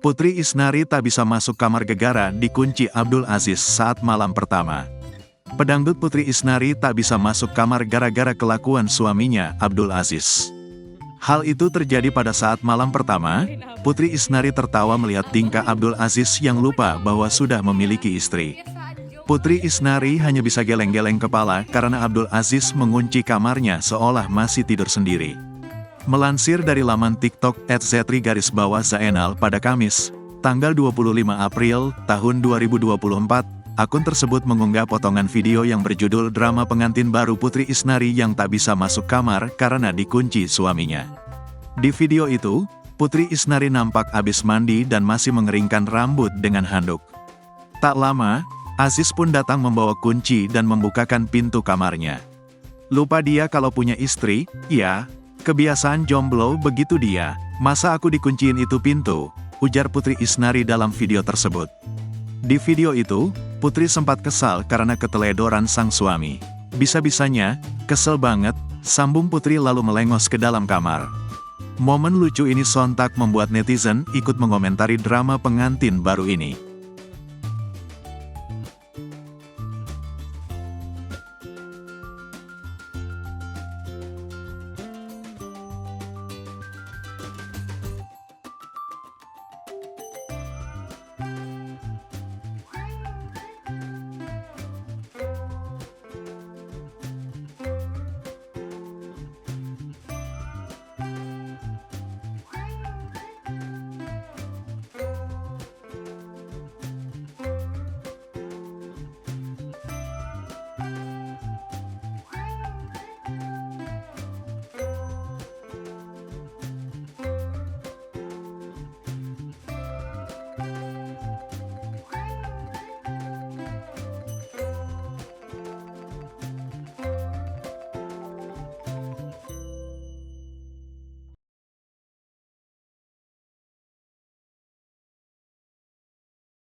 Putri Isnari tak bisa masuk kamar gegara dikunci Abdul Aziz saat malam pertama. Pedangdut Putri Isnari tak bisa masuk kamar gara-gara kelakuan suaminya, Abdul Aziz. Hal itu terjadi pada saat malam pertama, Putri Isnari tertawa melihat tingkah Abdul Aziz yang lupa bahwa sudah memiliki istri. Putri Isnari hanya bisa geleng-geleng kepala karena Abdul Aziz mengunci kamarnya seolah masih tidur sendiri. Melansir dari laman TikTok @zetri_zainal pada Kamis, tanggal 25 April tahun 2024, akun tersebut mengunggah potongan video yang berjudul drama pengantin baru Putri Isnari yang tak bisa masuk kamar karena dikunci suaminya. Di video itu, Putri Isnari nampak habis mandi dan masih mengeringkan rambut dengan handuk. Tak lama, Aziz pun datang membawa kunci dan membukakan pintu kamarnya. Lupa dia kalau punya istri, ya. Kebiasaan jomblo begitu dia, masa aku dikunciin itu pintu, ujar Putri Isnari dalam video tersebut. Di video itu, Putri sempat kesal karena keteledoran sang suami. Bisa-bisanya, kesel banget, sambung Putri lalu melengos ke dalam kamar. Momen lucu ini sontak membuat netizen ikut mengomentari drama pengantin baru ini.